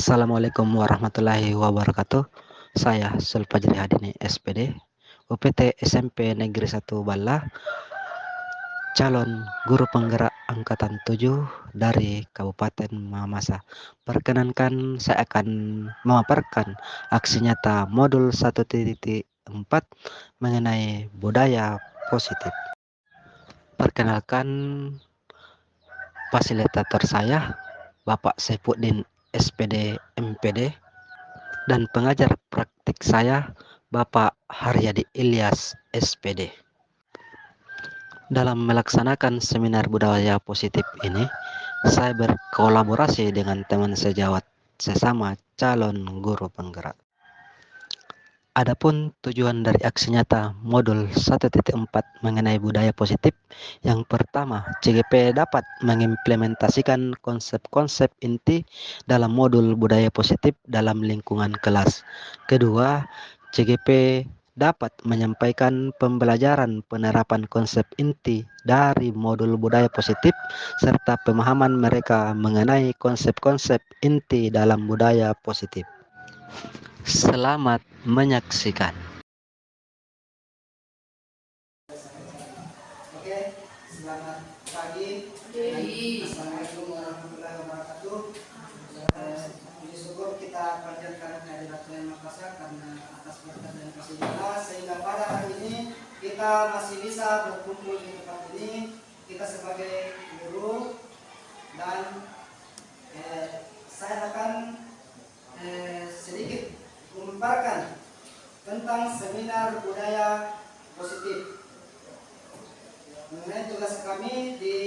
Assalamualaikum warahmatullahi wabarakatuh. Saya Sulfajri Hadini SPD, UPT SMP Negeri 1 Balla, calon guru penggerak angkatan 7 dari Kabupaten Mamasa. Perkenankan saya akan memaparkan aksi nyata modul 1.4 mengenai budaya positif. Perkenalkan, fasilitator saya Bapak Saifuddin SPD MPD, dan pengajar praktik saya Bapak Haryadi Ilyas SPD. Dalam melaksanakan seminar budaya positif ini, saya berkolaborasi dengan teman sejawat sesama calon guru penggerak. Adapun tujuan dari aksi nyata modul 1.4 mengenai budaya positif, yang pertama, CGP dapat mengimplementasikan konsep-konsep inti dalam modul budaya positif dalam lingkungan kelas. Kedua, CGP dapat menyampaikan pembelajaran penerapan konsep inti dari modul budaya positif serta pemahaman mereka mengenai konsep-konsep inti dalam budaya positif. Selamat menyaksikan. Oke, selamat pagi. Assalamualaikum warahmatullahi wabarakatuh. Puji syukur kita panjatkan kehadirat Tuhan Makassar karena atas berkat dan kasih Allah sehingga pada hari ini kita masih bisa berkumpul di tempat ini. Kita sebagai guru dan saya akan sedikit memaparkan tentang seminar budaya positif mengenai tugas kami di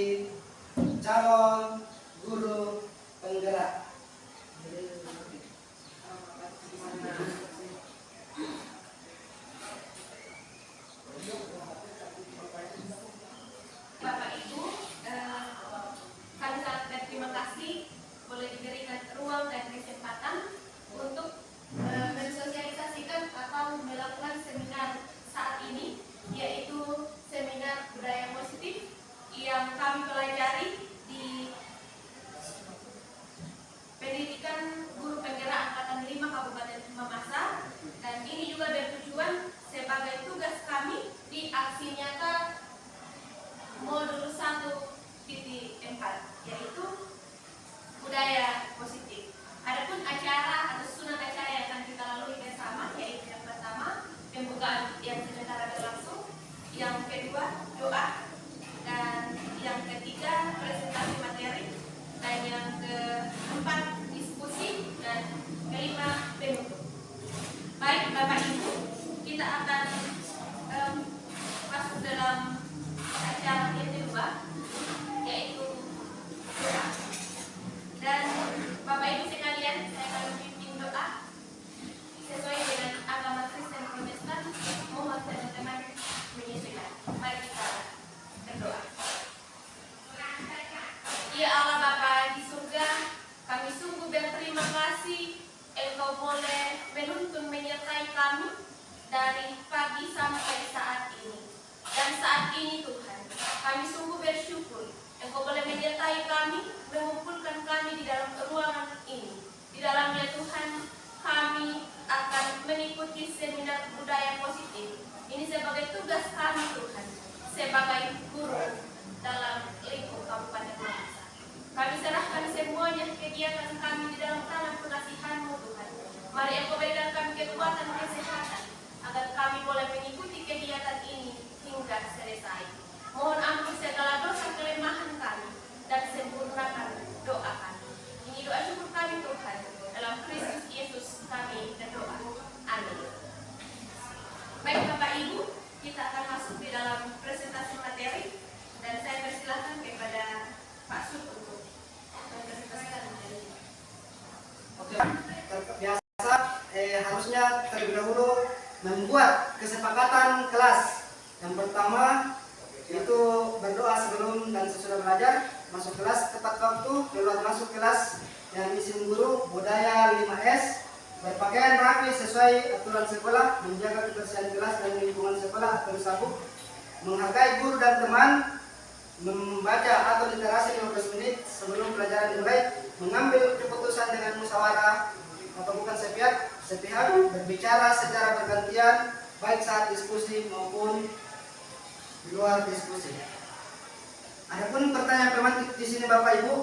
calon guru penggerak. Bapak Ibu, kami sangat berterima kasih boleh diberikan ruang dan kesempatan untuk mensosialisasikan atau melakukan seminar saat ini, yaitu seminar budaya positif yang kami pelajari di pendidikan guru penggerak angkatan 5 Kabupaten Mamasa, dan ini juga bertujuan sebagai tugas kami di aksi nyata modul 1.4, yaitu budaya positif. Adapun acara atau susunan acara yang akan kita lalui bersama, yaitu yang pertama pembukaan yang sebentar berlangsung, yang kedua doa, dan yang ketiga presentasi materi, dan yang keempat diskusi, dan kelima penutup. Baik Bapak Ibu, kita akan masuk dalam acara yang kedua, yaitu doa. Dan Bapak Ibu sekalian, saya akan memimpin doa sesuai dengan agama Kristen Protestan. Mohon teman-teman menyesuaikan. Mari kita berdoa. Ya Allah Bapa di surga, kami sungguh berterima kasih Engkau boleh menuntun menyertai kami dari pagi sampai saat ini. Dan saat ini Tuhan, kami sungguh bersyukur Engkau boleh menyertai kami, mengumpulkan kami di dalam ruangan ini. Di dalamnya Tuhan, kami akan mengikuti seminar budaya positif. Ini sebagai tugas kami Tuhan, sebagai guru dalam lingkup Kabupaten Mamasa. Kami serahkan semuanya kegiatan kami di dalam tangan pengasihan-Mu Tuhan. Mari Engkau berikan kami kekuatan kesehatan, agar kami boleh mengikuti kegiatan ini hingga selesai. Mohon ampun segala dosa kelemahan kami, dan sempurnakan doa kami. Ini doa syukur kami Tuhan, dalam Kristus Yesus kami berdoa. Amin. Baik Bapak Ibu, kita akan masuk di dalam presentasi materi, dan saya persilahkan kepada Pak Sud untuk mempresentasikan materi. Oke, biasa harusnya terlebih dahulu membuat kesepakatan kelas. Yang pertama itu berdoa sebelum dan sesudah belajar, masuk kelas tepat waktu, keluar masuk kelas yang izin guru, budaya 5S, berpakaian rapi sesuai aturan sekolah, menjaga kebersihan kelas dan lingkungan sekolah atau sabuk, menghargai guru dan teman, membaca atau literasi 15 menit sebelum pelajaran dimulai, mengambil keputusan dengan musyawarah atau bukan sepihak, berbicara secara bergantian baik saat diskusi maupun di luar diskusi. Adapun pertanyaan pemantik di sini Bapak Ibu,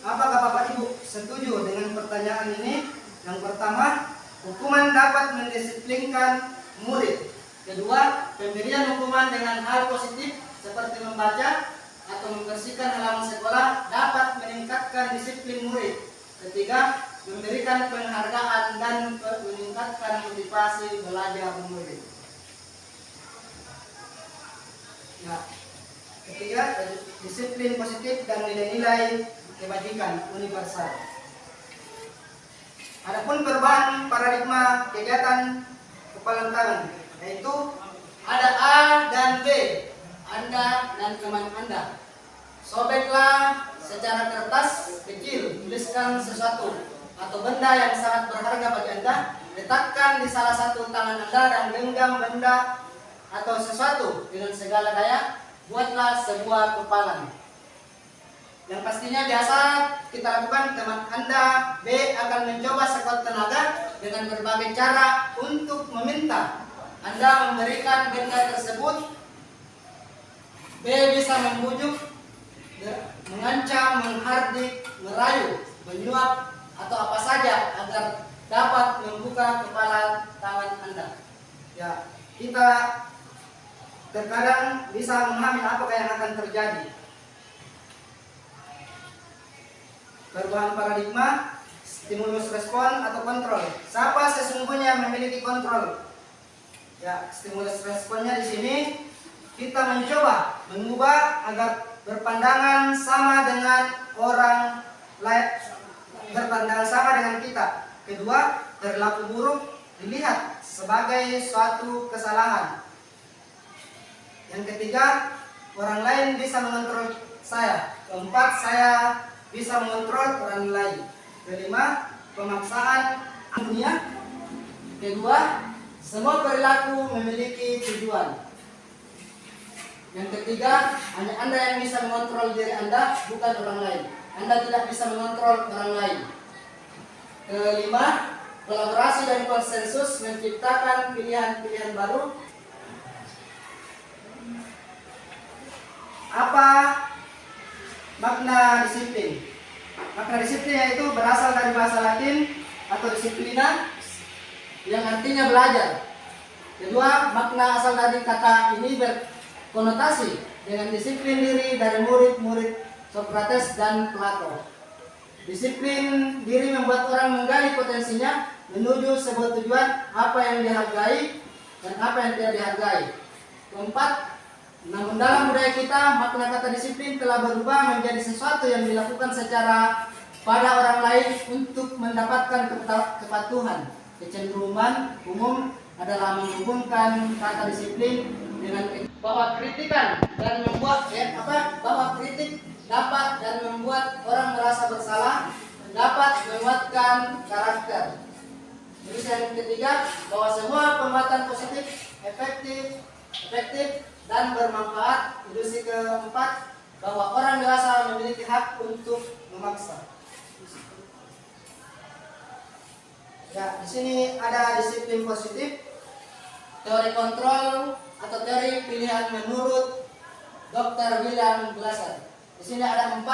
apakah Bapak Ibu setuju dengan pertanyaan ini? Yang pertama, hukuman dapat mendisiplinkan murid. Kedua, pemberian hukuman dengan hal positif seperti membaca atau membersihkan halaman sekolah dapat meningkatkan disiplin murid. Ketiga, memberikan penghargaan dan meningkatkan motivasi belajar murid. Ya. Ketiga, disiplin positif dan nilai-nilai kebajikan universal. Adapun perubahan paradigma kegiatan kepalan tangan, yaitu ada A dan B, Anda dan teman Anda. Sobeklah secara kertas kecil, tuliskan sesuatu atau benda yang sangat berharga bagi Anda, letakkan di salah satu tangan Anda dan genggam benda atau sesuatu dengan segala daya, buatlah sebuah kepalan. Yang pastinya biasa kita lakukan, teman Anda B akan mencoba sekuat tenaga dengan berbagai cara untuk meminta Anda memberikan benda tersebut. B bisa membujuk, mengancam, menghardik, merayu, menyuap atau apa saja agar dapat membuka kepala tangan Anda. Ya, kita terkadang bisa memahami apa yang akan terjadi. Perubahan paradigma, stimulus respon atau kontrol. Siapa sesungguhnya memiliki kontrol? Ya, stimulus responnya di sini kita mencoba mengubah agar berpandangan sama dengan orang lain, berpandangan sama dengan kita. Kedua, perilaku buruk dilihat sebagai suatu kesalahan. Yang ketiga, orang lain bisa mengontrol saya. Keempat, saya bisa mengontrol orang lain. Kelima, pemaksaan dunia. Kedua, semua perilaku memiliki tujuan. Yang ketiga, hanya Anda yang bisa mengontrol diri Anda, bukan orang lain. Anda tidak bisa mengontrol orang lain. Kelima, kolaborasi dan konsensus menciptakan pilihan-pilihan baru. Apa makna disiplin? Makna disiplin yaitu berasal dari bahasa Latin atau disiplina yang artinya belajar. Kedua, makna asal dari kata ini berkonotasi dengan disiplin diri dari murid-murid Socrates dan Plato. Disiplin diri membuat orang menggali potensinya menuju sebuah tujuan, apa yang dihargai dan apa yang tidak dihargai. Keempat, namun dalam budaya kita, makna kata disiplin telah berubah menjadi sesuatu yang dilakukan secara pada orang lain untuk mendapatkan kepatuhan. Kecenderungan umum adalah menghubungkan kata disiplin dengan bahwa kritikan dan membuat bahwa kritik dapat dan membuat orang merasa bersalah, dapat menguatkan karakter. Terus yang ketiga, bahwa semua perbuatan positif efektif dan bermanfaat. Ilusi keempat, bahwa orang dewasa memiliki hak untuk memaksa. Ya, di sini ada disiplin positif, teori kontrol atau teori pilihan menurut Dr. William Glasser. Di sini ada 4.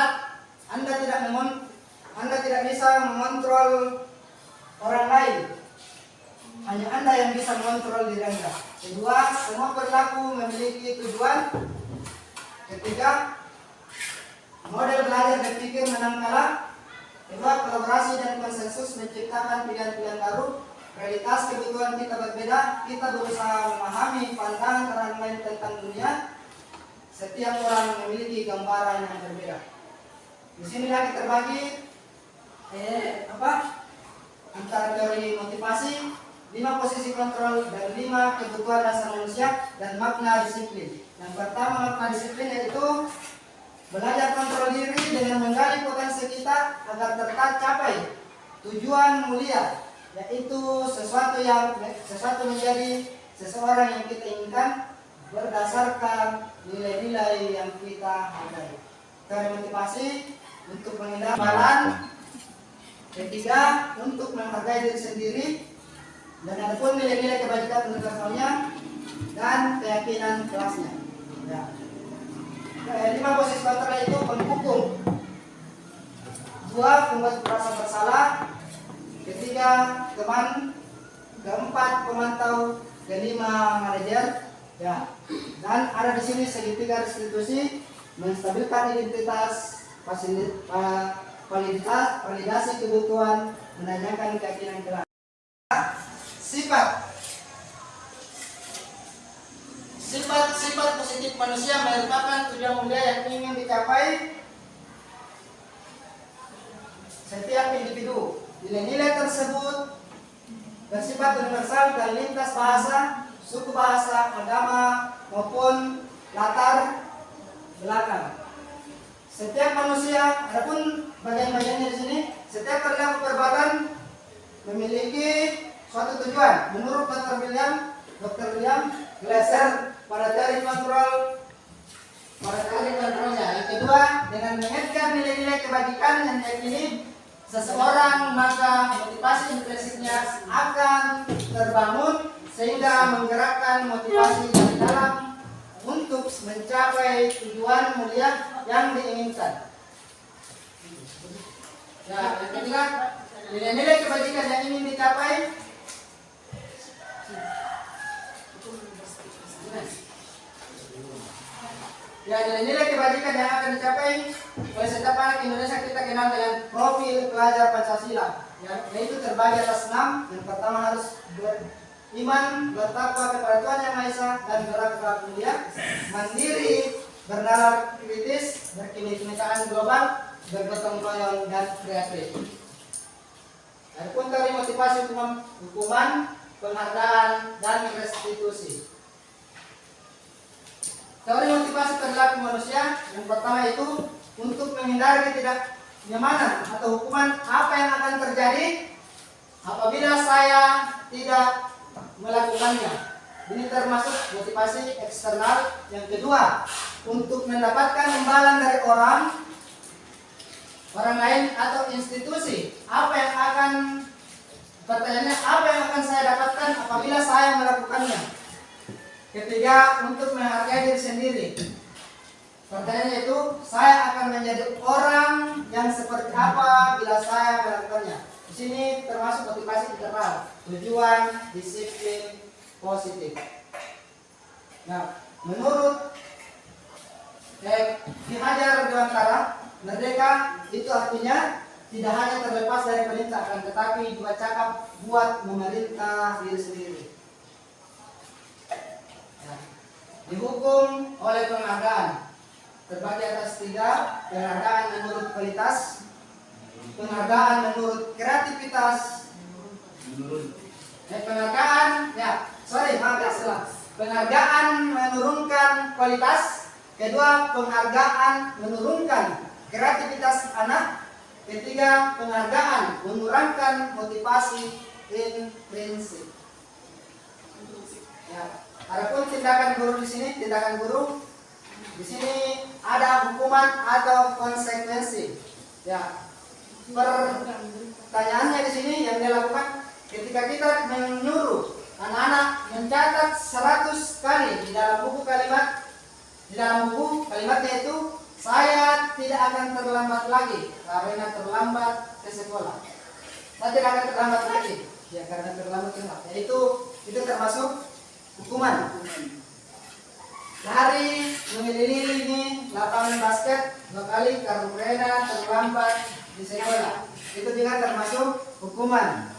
Anda tidak bisa mengontrol orang lain. Hanya Anda yang bisa mengontrol diri Anda. Kedua, semua perilaku memiliki tujuan. Ketiga, model belajar berpikir menang kalah. Kedua, kolaborasi dan konsensus menciptakan pilihan-pilihan baru. Realitas kebutuhan kita berbeda. Kita berusaha memahami pandangan orang lain tentang dunia. Setiap orang memiliki gambaran yang berbeda. Di sini lagi terbagi antara teori motivasi, 5 posisi kontrol, dan 5 kebutuhan dasar manusia, dan makna disiplin. Yang pertama, makna disiplin yaitu belajar kontrol diri dengan menggali potensi kita agar tercapai tujuan mulia, yaitu sesuatu menjadi seseorang yang kita inginkan. berdasarkan nilai-nilai yang kita hargai. Dari motivasi untuk menghindari amalan. Ketiga, untuk menghargai diri sendiri. Dan ada pun nilai-nilai kebajikan untuk kawannya dan keyakinan kelasnya. Ya. 5 posisi kontra itu menghukum. 2, membuat merasa bersalah. Ketiga, teman. Keempat, pemantau. Kelima, manajer. Ya. Dan ada di sini segitiga restitusi, menstabilkan identitas, validasi kebutuhan, menanyakan keyakinan kelas. Sifat positif manusia merupakan tujuan mulia yang ingin dicapai setiap individu. Nilai-nilai tersebut bersifat universal dan lintas bahasa, suku bahasa, agama maupun latar belakang. Setiap manusia, adapun bagian-bagiannya di sini, setiap perilaku perbuatan memiliki suatu tujuan. Menurut Dr. William Glasser pada teori kontrolnya. Yang kedua, dengan mengaitkan nilai-nilai kebajikan yang diyakini seseorang, maka motivasi intrinsiknya akan terbangun sehingga menggerakkan motivasi dari dalam untuk mencapai tujuan mulia yang diinginkan. Nah, yang ketiga, nilai-nilai kebajikan yang ingin dicapai. Ya, nilai-nilai kebajikan yang akan dicapai oleh setiap anak Indonesia kita kenal dengan profil pelajar Pancasila. Yaitu terbagi atas 6. Yang pertama harus beriman, bertakwa kepada Tuhan Yang Maha Esa, dan berakhlak mulia, mandiri, bernalar kritis, berkebinekaan global, bergotong royong, dan kreatif. Adapun teori motivasi hukuman, penghargaan, dan restitusi. Teori motivasi perilaku manusia yang pertama itu untuk menghindari ketidaknyamanan atau hukuman apa yang akan terjadi apabila saya tidak melakukannya. Ini termasuk motivasi eksternal. Yang kedua, untuk mendapatkan imbalan dari orang lain atau institusi. Pertanyaannya, apa yang akan saya dapatkan apabila saya melakukannya? Ketiga, untuk menghargai diri sendiri. Pertanyaannya itu, saya akan menjadi orang yang seperti apa bila saya melakukannya. Di sini termasuk motivasi internal, tujuan, disiplin, positif. Nah, menurut Ki Hajar Dewantara, merdeka itu artinya tidak hanya terlepas dari perintah, akan tetapi juga cakap buat memerintah diri sendiri. Dihukum oleh penghargaan terbagi atas 3. Penghargaan menurut kualitas, penghargaan menurut kreativitas, penghargaan menurunkan kualitas. Kedua, penghargaan menurunkan kreativitas anak. Ketiga, penghargaan menurunkan motivasi intrinsik. Ya. Adapun tindakan guru di sini, ada hukuman atau konsekuensi. Ya, pertanyaannya di sini yang dilakukan ketika kita menyuruh anak-anak mencatat 100 kali di dalam buku kalimatnya itu, saya tidak akan terlambat lagi karena terlambat ke sekolah. Saya tidak akan terlambat lagi, ya karena terlambat ke sekolah. Itu termasuk hukuman. Lari mengelilingi lapangan basket 2 kali karena terlambat di sekolah. Itu juga termasuk hukuman.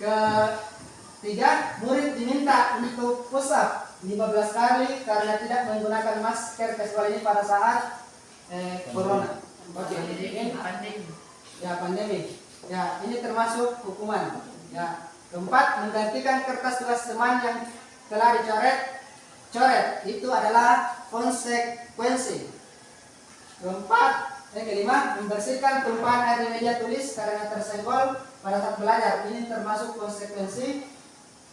Ketiga, murid diminta untuk push up 15 kali karena tidak menggunakan masker ke sekolah ini pada saat corona. Pandemi. Ya, ini termasuk hukuman. Ya. Keempat, menggantikan kertas tugas teman yang telah dicoret, itu adalah konsekuensi. Kelima, membersihkan tumpahan air di meja tulis karena tersenggol pada saat belajar. Ini termasuk konsekuensi.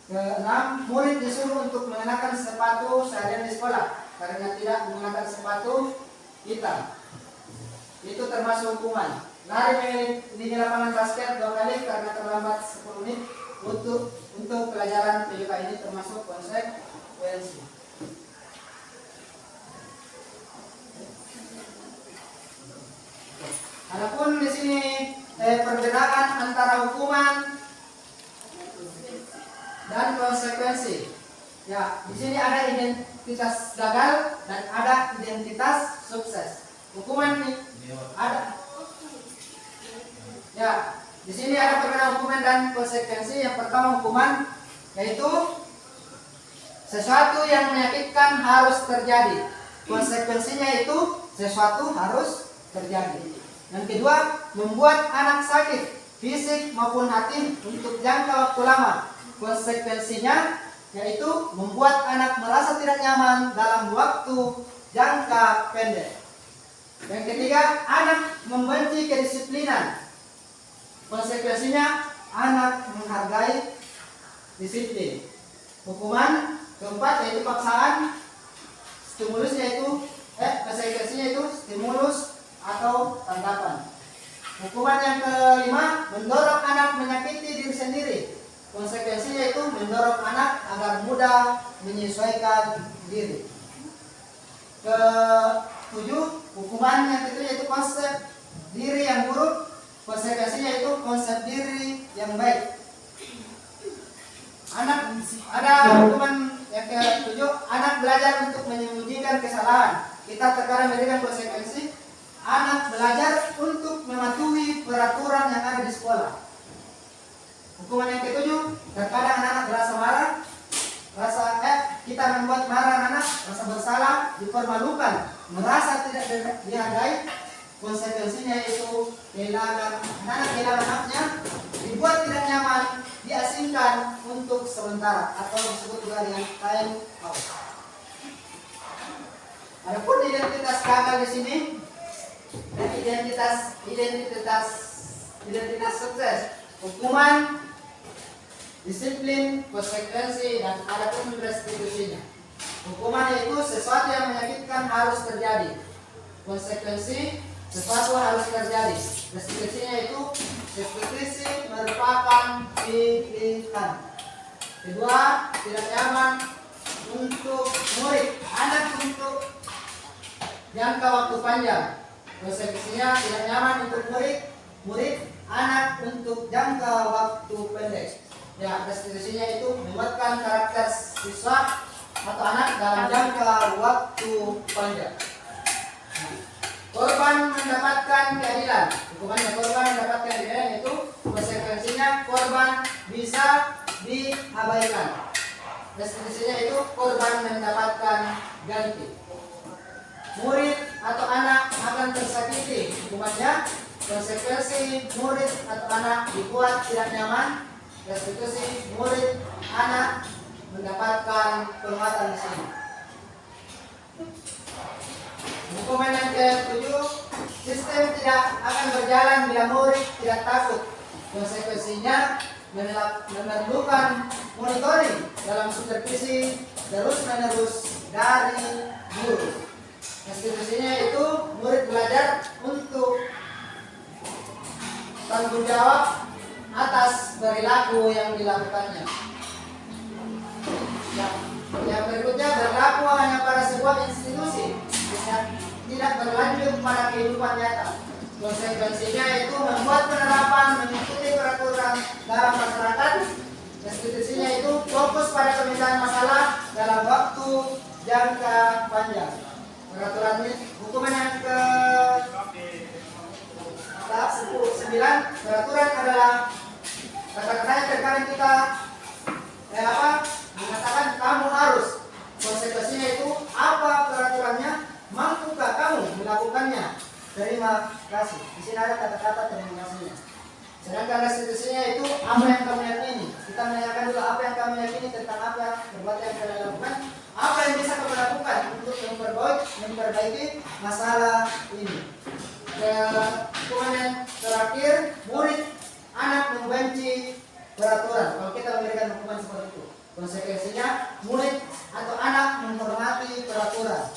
Keenam, murid disuruh untuk mengenakan sepatu seharian di sekolah karena tidak menggunakan sepatu hitam. Itu termasuk hukuman. Lari di lapangan basket 2 kali karena terlambat 10 menit untuk pelajaran PJK ini termasuk konsekuensi. Adapun di sini perbedaan antara hukuman dan konsekuensi. Ya, di sini ada identitas gagal dan ada identitas sukses. Hukuman ini ada. Ya, di sini ada perbedaan hukuman dan konsekuensi. Yang pertama hukuman yaitu sesuatu yang menyakitkan harus terjadi. Konsekuensinya itu sesuatu harus terjadi. Yang kedua, membuat anak sakit fisik maupun hati untuk jangka waktu lama. Konsekuensinya yaitu membuat anak merasa tidak nyaman dalam waktu jangka pendek. Yang ketiga, anak membenci kedisiplinan. Konsekuensinya anak menghargai disiplin. Hukuman keempat yaitu paksaan. Konsekuensinya itu stimulus atau tanggapan. Hukuman yang kelima, mendorong anak menyakiti diri sendiri. Konsekuensinya itu mendorong anak agar mudah menyesuaikan diri. Ketujuh, hukuman yang ketujuh yaitu konsep diri yang buruk. Konsekuensinya itu konsep diri yang baik. Anak ada hukuman yang ketujuh, anak belajar untuk menyembunyikan kesalahan. Kita terkadang memberikan konsekuensi, anak belajar untuk mematuhi peraturan yang ada di sekolah. Hukuman yang ketujuh, terkadang anak merasa marah, kita membuat marah anak, rasa bersalah, dipermalukan, merasa tidak dihargai. Konsekuensinya itu kehilangan haknya, dibuat tidak nyaman, diasingkan untuk sementara atau disebut juga dengan time out. Adapun identitas gagal di sini dan identitas sukses, hukuman, disiplin, konsekuensi, dan adapun restitusinya. Hukuman yaitu sesuatu yang menyakitkan harus terjadi. Konsekuensi, sesuatu harus terjadi. Restitusinya itu restitusi merupakan pilihan. Kedua, tidak nyaman untuk murid, anak untuk jangka waktu panjang. Konsekuensinya tidak nyaman untuk murid, anak untuk jangka waktu pendek. Ya, restitusinya itu menguatkan karakter siswa atau anak dalam jangka waktu panjang. Korban mendapatkan keadilan. Hukumannya korban mendapatkan keadilan itu konsekuensinya korban bisa diabaikan. Restitusinya itu korban mendapatkan ganti. Murid atau anak akan tersakiti. Hukumannya konsekuensi murid atau anak dibuat tidak nyaman. Restitusi murid anak mendapatkan penguatan di sini. Hukuman yang ke-7, sistem tidak akan berjalan bila murid tidak takut. Konsekuensinya memerlukan monitoring dalam supervisi terus-menerus dari guru. Restitusinya itu murid belajar untuk tanggung jawab atas perilaku yang dilakukannya. Yang berikutnya, berlaku hanya pada sebuah institusi, tidak berlanjut pada kehidupan nyata. Konsekuensinya itu membuat penerapan mengikuti peraturan dalam masyarakat. Restitusinya itu fokus pada pemecahan masalah dalam waktu jangka panjang. Peraturan ini, hukuman yang ke tahap 9, peraturan adalah kata-katanya terkadang kita mengatakan kamu harus. Konsekuensinya itu apa peraturannya, mampukah kamu melakukannya? Terima kasih. Di sini ada kata-kata terima kasihnya. Sedangkan restitusinya itu apa yang kamu yakini. Kita menanyakan dulu apa yang kamu yakini tentang apa perbuatan yang kalian lakukan, apa yang bisa kamu lakukan untuk memperbaiki masalah ini. Hukuman yang terakhir, murid anak membenci peraturan. Kalau kita memberikan hukuman seperti itu, Konsekuensinya, murid atau anak menghormati peraturan.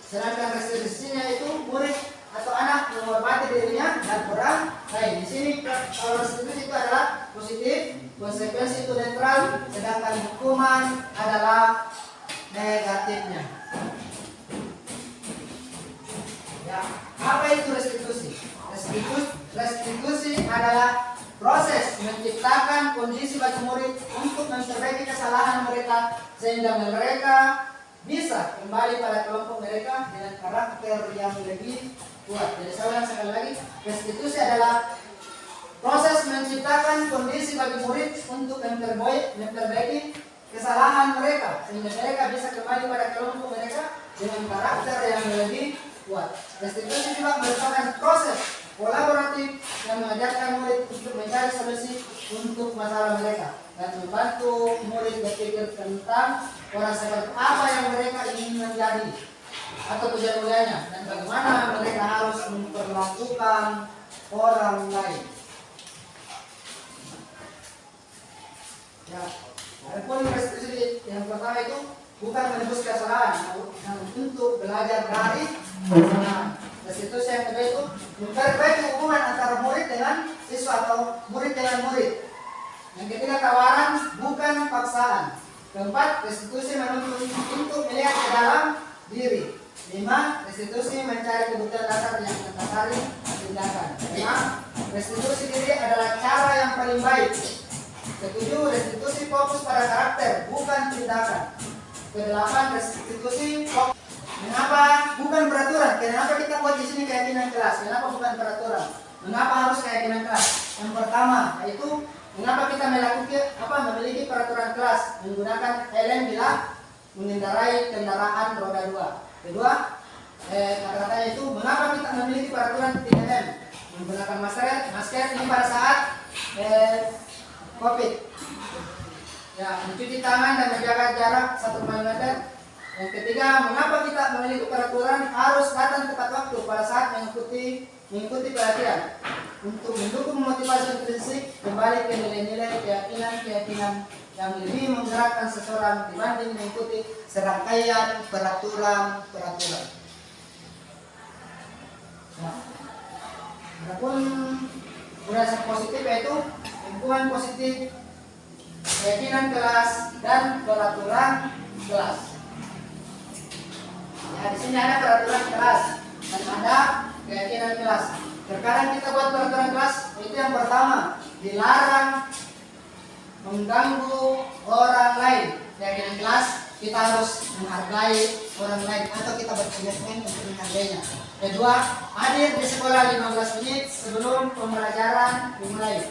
Sedangkan restriksi itu murid atau anak menghormati dirinya dan orang lain. Di sini kalau restriksi itu adalah positif, konsekuensi itu netral, sedangkan hukuman adalah negatifnya. Ya, apa itu restitusi? Restitusi adalah proses menciptakan kondisi bagi murid untuk memperbaiki kesalahan mereka sehingga mereka bisa kembali pada kelompok mereka dengan karakter yang lebih kuat. Jadi saya ulang sekali lagi, restitusi adalah proses menciptakan kondisi bagi murid untuk memperbaiki kesalahan mereka sehingga mereka bisa kembali pada kelompok mereka dengan karakter yang lebih kuat. Restitusi juga merupakan proses kolaboratif yang mengajarkan murid untuk mencari solusi untuk masalah mereka dan membantu murid berpikir tentang orang seperti apa yang mereka ingin menjadi atau tujuan mulianya dan bagaimana mereka harus memperlakukan orang lain. Ya, adapun restitusi yang pertama itu bukan menebus kesalahan, namun untuk belajar dari kesalahan. Restitusi yang kedua itu memperbaiki hubungan antara murid dengan siswa atau murid dengan murid. Yang ketiga, tawaran bukan paksaan. Keempat, restitusi menuntut untuk melihat ke dalam diri. 5. Restitusi mencari kebutuhan dasar yang mendasari tindakan. 6. Restitusi diri adalah cara yang paling baik. 7. Restitusi fokus pada karakter, bukan tindakan. 8. Restitusi fokus. Mengapa bukan peraturan? Kenapa kita buat di sini keyakinan kelas? Kenapa bukan peraturan? Mengapa harus keyakinan kelas? Yang pertama, yaitu mengapa kita memiliki peraturan kelas menggunakan helm bila mengendarai kendaraan roda 2. Kedua, kata-katanya itu mengapa kita memiliki peraturan 3M menggunakan masker ini pada saat COVID. Ya, mencuci tangan dan menjaga jarak 1 meter. Yang ketiga, mengapa kita memiliki peraturan harus datang tepat waktu pada saat mengikuti pelatihan untuk mendukung motivasi intrinsik kembali ke nilai-nilai keyakinan yang lebih menggerakkan seseorang dibanding mengikuti serangkaian peraturan. Nah, adapun berdasar positif yaitu lingkungan positif, keyakinan kelas dan peraturan kelas. Ya, di sini ada peraturan kelas dan ada keyakinan kelas. Terkadang kita buat peraturan kelas itu yang pertama, dilarang mengganggu orang lain. Keyakinan kelas, kita harus menghargai orang lain atau kita berkomitmen untuk menghargainya. Kedua, hadir di sekolah 15 menit sebelum pembelajaran dimulai.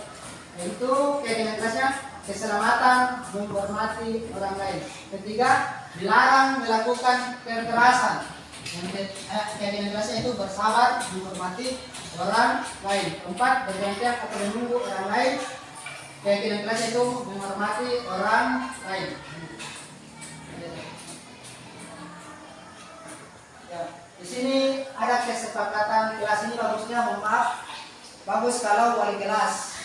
Yaitu keyakinan kelasnya keselamatan, menghormati orang lain. Ketiga, dilarang melakukan kekerasan. Yang keyakinan kelasnya itu bersabar, menghormati orang lain. Keempat, bergantian atau menunggu orang lain. Keyakinan kelasnya itu menghormati orang lain. Ya, di sini ada kesepakatan kelas ini bagusnya, mohon maaf, bagus kalau wali kelas.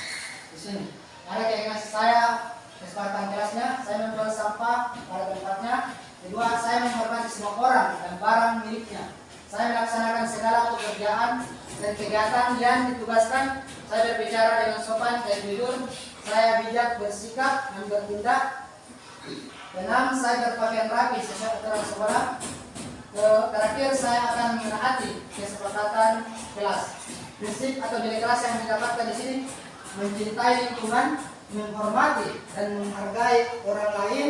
Di sini ada keyakinan saya, kesepakatan kelasnya, saya membuang sampah pada tempatnya. Kedua, saya menghormati semua orang dan barang miliknya. Saya melaksanakan segala pekerjaan dan kegiatan yang ditugaskan. Saya berbicara dengan sopan dan jujur. Saya bijak bersikap dan bertindak. 6. Saya berpakaian rapi sesuai aturan sekolah. Terakhir, saya akan menaati kesepakatan kelas. Prinsip atau nilai kelas yang didapatkan di sini: mencintai lingkungan, menghormati dan menghargai orang lain,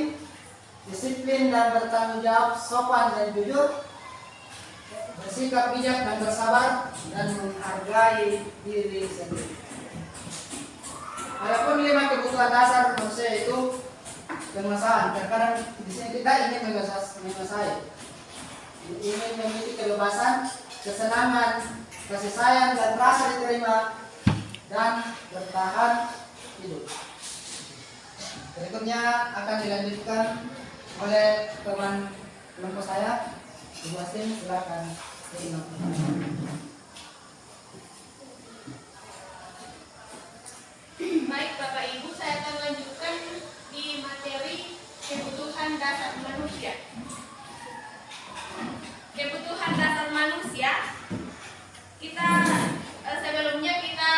disiplin dan bertanggung jawab, sopan dan jujur, bersikap bijak dan bersabar, dan menghargai diri sendiri. Adapun 5 kebutuhan dasar manusia itu penguasaan. Terkadang di sini kita ingin menguasai, ingin memiliki kebebasan, kesenangan, kasih sayang dan rasa diterima, dan bertahan hidup. Berikutnya akan dilanjutkan oleh teman kelompok saya, Ibu Asin, silakan. Baik Bapak Ibu, saya akan lanjutkan di di materi kebutuhan dasar manusia. Kebutuhan dasar manusia, kita sebelumnya kita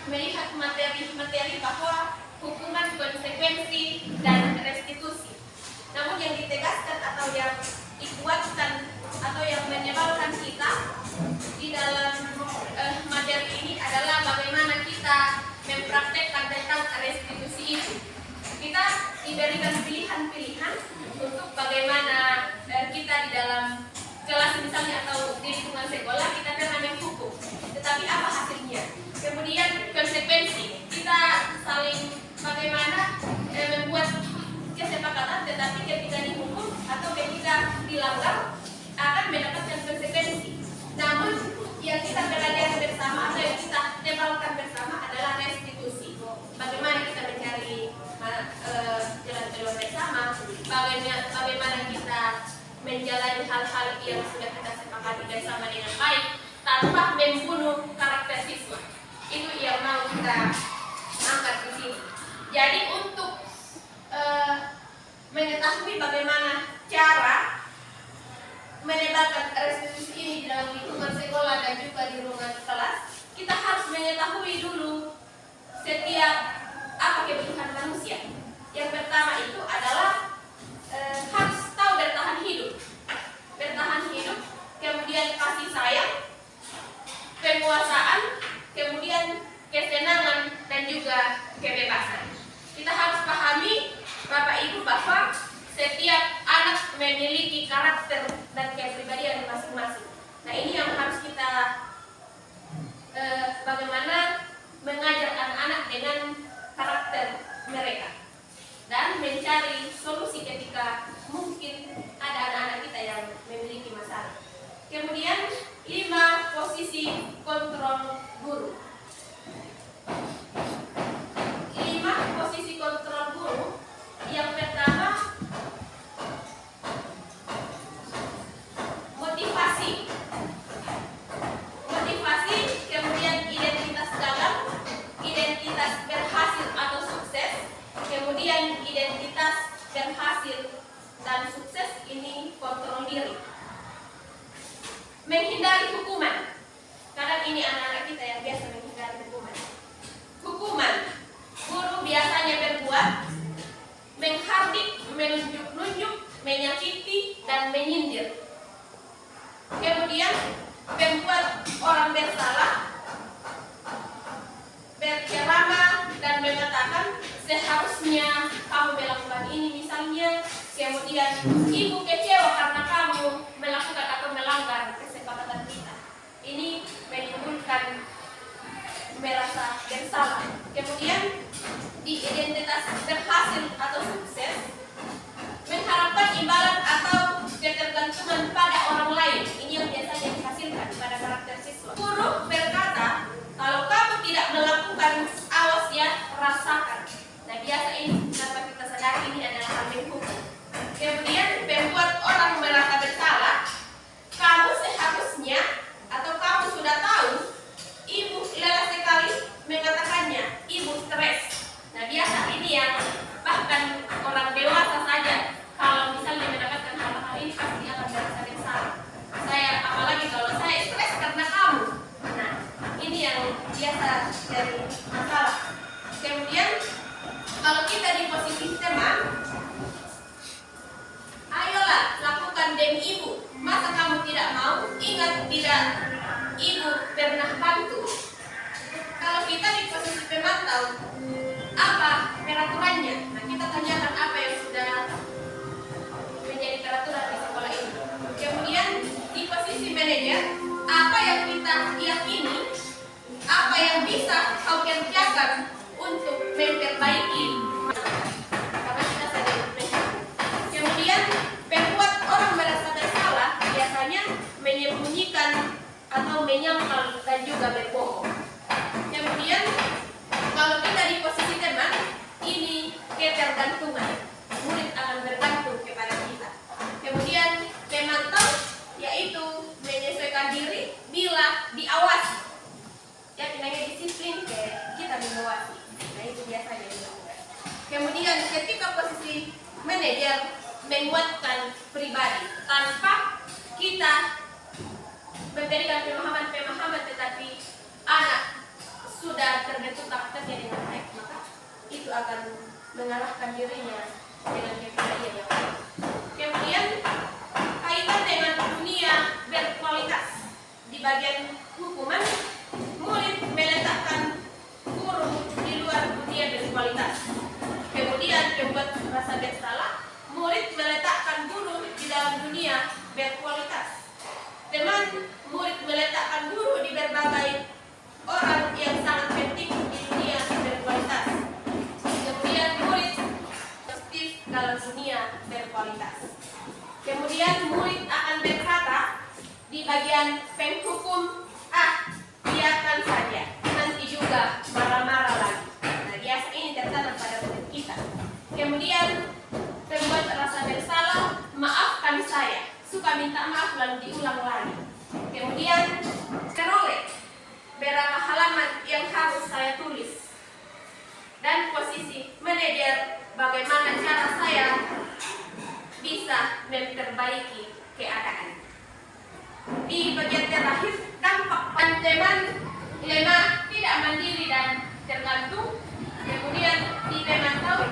melihat materi-materi bahwa hukuman, konsekuensi, dan restitusi. Namun yang ditegaskan atau yang dikuatkan atau yang menyebalkan kita di dalam materi ini adalah bagaimana kita mempraktekkan tentang restitusi itu. Kita diberikan pilihan-pilihan untuk bagaimana kita di dalam kelas misalnya atau di lingkungan sekolah kita pernah menghukum, tetapi apa hasilnya? Kemudian konsekuensi, kita saling bagaimana membuat kesepakatan, tetapi ketika dihukum atau ketika dilanggar akan mendapatkan konsekuensi. Namun yang kita belajar bersama atau yang kita tebalkan bersama adalah restitusi. Bagaimana kita mencari jalan keluar bersama, bagaimana kita menjalani hal-hal yang sudah kita sepakati bersama dengan baik tanpa membunuh karakter siswa. Itu yang mau kita angkat di sini. Jadi untuk mengetahui bagaimana cara menebalkan restitusi ini di dalam lingkungan sekolah dan juga di ruangan kelas, kita harus mengetahui dulu setiap apa kebutuhan manusia. Yang pertama itu adalah harus tahu bertahan hidup, kemudian kasih sayang, penguasaan, kemudian kesenangan dan juga kebebasan. Kita harus pahami Bapak Ibu bahwa setiap anak memiliki karakter dan kepribadian masing-masing. Nah ini yang harus kita bagaimana mengajar anak-anak dengan karakter mereka dan mencari solusi ketika mungkin ada anak-anak kita yang memiliki masalah. Kemudian 5 posisi kontrol guru. 5 posisi kontrol guru. Yang pertama, motivasi, kemudian identitas dalam, identitas berhasil atau sukses, kemudian identitas berhasil dan sukses ini kontrol diri. Menghindari hukuman, karena ini anak-anak kita yang biasa menghindari hukuman. Guru biasanya berbuat menghardik, menunjuk-nunjuk, menyakiti, dan menyindir. Kemudian membuat orang bersalah, berceramah dan mengatakan seharusnya kamu melakukan ini misalnya. Kemudian ibu kecewa karena kamu melakukan atau melanggar kesepakatan kita. Ini menimbulkan merasa bersalah. Kemudian di identitas berhasil atau sukses, mengharapkan imbalan atau ketergantungan pada orang lain. Ini yang biasanya dihasilkan pada karakter siswa. Guru berkata, kalau kamu tidak melakukan, awas ya, rasakan. Nah biasa ini tanpa kita sadari ini adalah hal menghukum. Kemudian membuat orang merasa bersalah. Kamu seharusnya atau kamu sudah tahu, ibu lelah sekali mengatakannya, ibu stres. Nah biasa ini yang bahkan orang dewasa saja kalau misalnya mendapatkan hal-hal ini pasti akan merasa bersalah. Apalagi kalau saya stres karena kamu. Nah ini yang biasa dari masalah. Kemudian kalau kita di posisi teman, ayolah lakukan demi ibu. Masa kamu tidak mau? Ingat tidak, ibu pernah bantu. Kalau kita di posisi pemantau, apa peraturannya? Nah kita tanyakan apa yang sudah menjadi peraturan di sekolah ini. Kemudian di posisi manajer, apa yang kita yakini, apa yang bisa kau kerjakan untuk memperbaiki. Karena kita sadar. Kemudian membuat orang merasa bersalah, biasanya menyembunyikan atau menyangkal dan juga berbohong. Kemudian kalau kita di posisi teman, ini ketergantungan. Murid akan bergantung kepada kita. Kemudian memantau, yaitu menyesuaikan diri bila diawasi. Ya, namanya disiplin, kita mengawasi. Nah itu biasanya dilakukan. Kemudian ketika posisi manajer menguatkan pribadi tanpa kita memberikan pemahaman, tetapi anak sudah terbentuk karakternya dengan baik, maka itu akan mengalahkan dirinya dengan kepribadian yang baik. Kemudian kaitan dengan dunia berkualitas. Di bagian hukuman, murid meletakkan guru di luar dunia berkualitas. Kemudian membuat rasa bersalah, murid meletakkan guru di dalam dunia berkualitas. Teman, murid meletakkan guru di berbagai orang yang sangat penting di dunia berkualitas. Kemudian murid aktif dalam dunia berkualitas. Kemudian murid akan berkata di bagian penghukum, biarkan saja, nanti juga marah-marah lagi. Nah, biasa ini tertanam pada murid kita. Kemudian membuat rasa bersalah, maafkan saya, suka minta maaf lalu diulang lagi. Kemudian peroleh berapa halaman yang harus saya tulis, dan posisi manajer, bagaimana cara saya bisa memperbaiki keadaan. Di bagian terakhir, dampak teman lemah, tidak mandiri dan tergantung. Kemudian di memantau,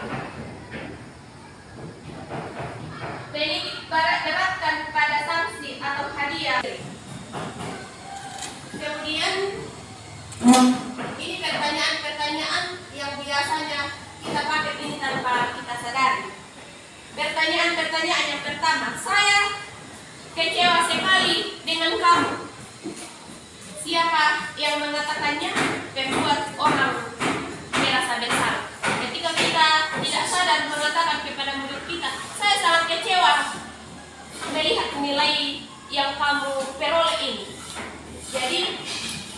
menitik beratkan pada sanksi atau hadiah. Kemudian ini pertanyaan-pertanyaan yang biasanya kita pakai ini tanpa kita sadari. Pertanyaan-pertanyaan yang pertama, saya kecewa sekali dengan kamu. Siapa yang mengatakannya? Membuat orang merasa bersalah. Ketika kita tidak sadar mengatakan kepada murid kita, saya sangat kecewa melihat nilai yang kamu peroleh ini. Jadi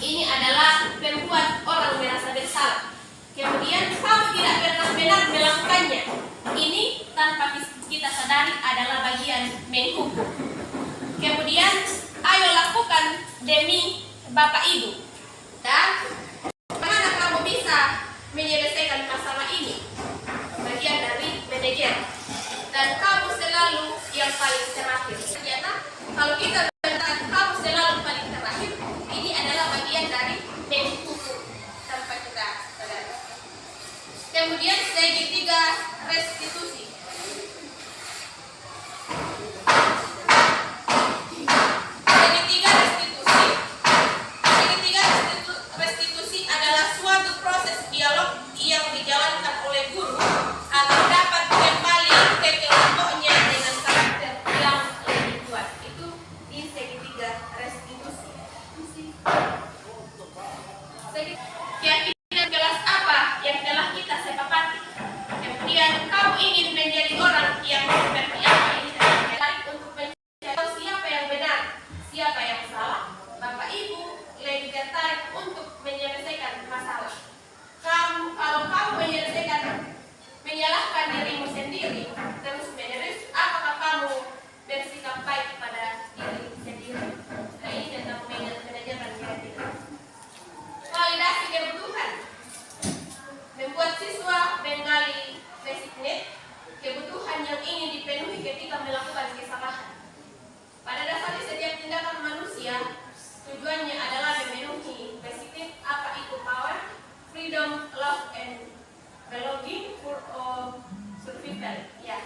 ini adalah membuat orang merasa bersalah. Kemudian kamu tidak benar-benar melakukannya. Ini tanpa kita sadari adalah bagian menghukum. Kemudian ayo lakukan demi Bapak Ibu. Dan bagaimana kamu bisa menyelesaikan masalah ini? Bagian dari manajer. Dan kamu selalu yang paling terakhir. Ternyata kalau kita mengatakan kamu selalu paling terakhir, ini adalah bagian dari menghukum tanpa kita sadari. Kemudian segitiga restitusi. Restitusi adalah suatu proses dialog yang dijalankan oleh guru agar dapat kembali ke kelompoknya dengan karakter yang lebih kuat. Itu di segitiga restitusi. Keyakinan kelas apa yang telah kita sepakati? Kemudian kamu ingin menjadi orang yang seperti apa ini? Untuk mencari siapa yang benar, siapa yang salah, Bapak Ibu lebih tertarik untuk menyelesaikan masalah. Kalau kamu menyalahkan dirimu sendiri terus menerus, apakah kamu bersikap baik pada diri sendiri? Nah, ini tentang manajemen kreatif. Validasi kebutuhan. Membuat siswa mengenali basic need, kebutuhan yang ingin dipenuhi ketika melakukan kesalahan. Pada dasarnya setiap tindakan manusia tujuannya adalah memenuhi basic need, apa itu power, freedom, love, and belonging for survival. Ya,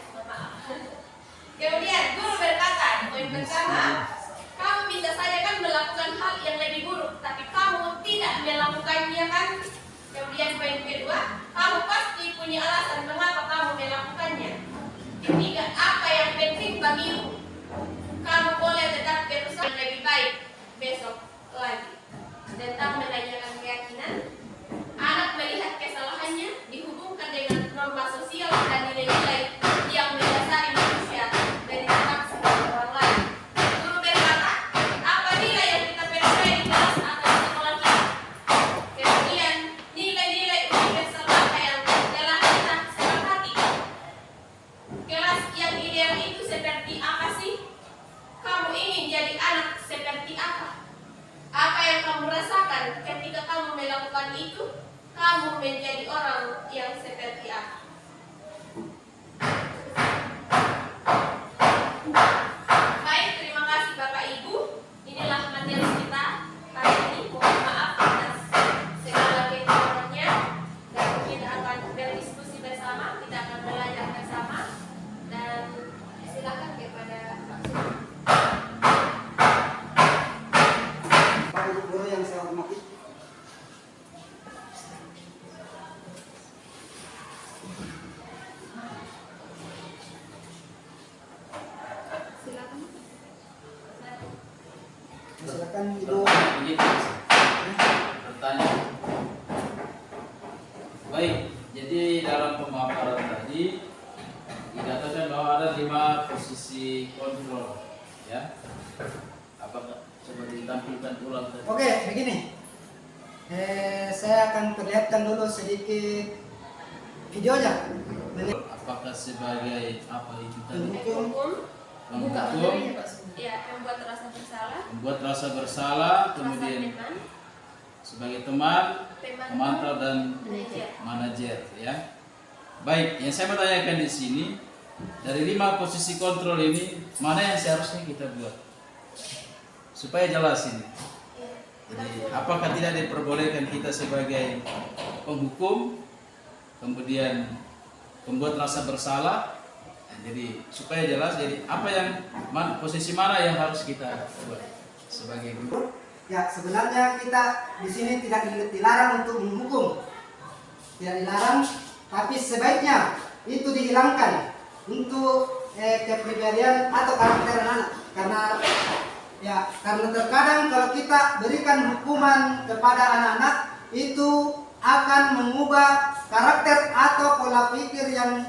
silakan Ibu. Begitu. Bertanya. Baik, jadi dalam pemaparan tadi dikatakan bahwa ada 5 posisi kontrol, ya. Apakah coba ditampilkan ulang tadi? Oke, begini. Saya akan perlihatkan dulu sedikit videonya. Apakah sebagai apa itu tadi? Pendukung, Penghukum, Ya, membuat rasa bersalah, membuat rasa bersalah, kemudian teman, sebagai teman, pemantau dan manajer. manajer, ya. Baik, yang saya mau tanyakan di sini, dari 5 posisi kontrol ini mana yang seharusnya kita buat supaya jelas ini. Jadi apakah tidak diperbolehkan kita sebagai penghukum, kemudian pembuat rasa bersalah? Nah, jadi supaya jelas, jadi apa yang posisi mana yang harus kita buat sebagai guru? ya sebenarnya kita di sini tidak dilarang untuk menghukum, tidak dilarang, tapi sebaiknya itu dihilangkan untuk kepribadian atau karakter anak, karena terkadang kalau kita berikan hukuman kepada anak-anak itu akan mengubah karakter atau pola pikir yang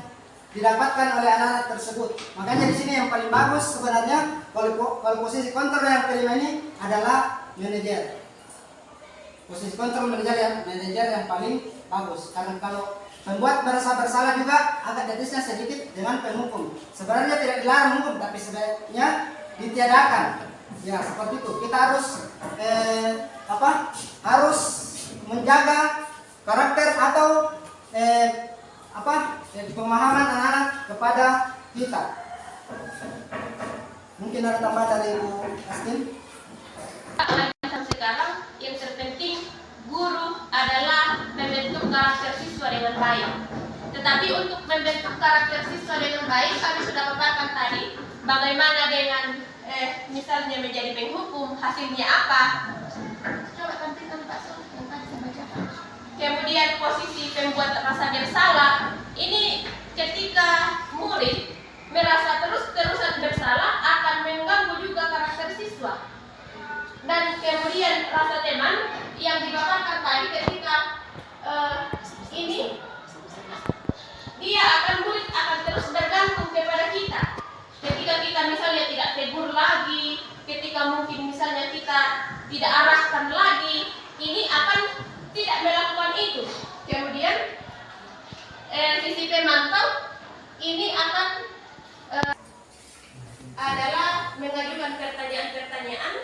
didapatkan oleh anak-anak tersebut. Makanya di sini yang paling bagus sebenarnya kalau posisi kontrol yang kelima ini adalah manajer. Posisi kontrol manajer yang paling bagus. Karena kalau membuat merasa bersalah juga agak dedisnya sedikit dengan penghukum. Sebenarnya tidak dilarang hukum, tapi sebaiknya ditiadakan. Ya seperti itu. Kita harus menjaga karakter atau pemahaman anak-anak kepada kita. Mungkin ada tambahan dari Ibu Astin? Sampai sekarang yang terpenting guru adalah membentuk karakter siswa dengan baik. Tetapi untuk membentuk karakter siswa dengan baik, kami sudah paparkan tadi bagaimana dengan misalnya menjadi penghukum, hasilnya apa? Coba tampilkan Pak Sol, yang tadi saya bacakan. Kemudian posisi pembuat rasa bersalah, ini ketika murid merasa terus-terusan bersalah akan mengganggu juga karakter siswa. Dan kemudian rasa teman yang dipaparkan tadi ketika ini murid akan terus bergantung kepada kita. Ketika kita misalnya tidak tegur lagi, ketika mungkin misalnya kita tidak arahkan lagi, ini akan tidak melakukan itu. Kemudian sisi pemantau ini akan adalah mengajukan pertanyaan-pertanyaan.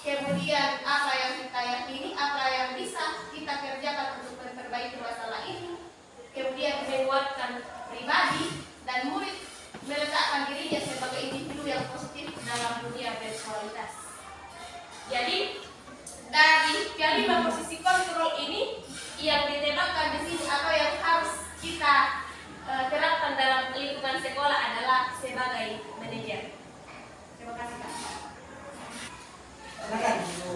Kemudian apa yang kita yakini, apa yang bisa kita kerjakan untuk memperbaiki masalah ini. Kemudian menguatkan pribadi dan murid meletakkan dirinya sebagai individu yang positif dalam dunia virtualitas. Jadi dari kelima posisi kontrol ini yang ditembakkan di sini atau yang harus kita terapkan dalam lingkungan sekolah adalah sebagai manajer. Terima kasih Pak. Silakan Ibu.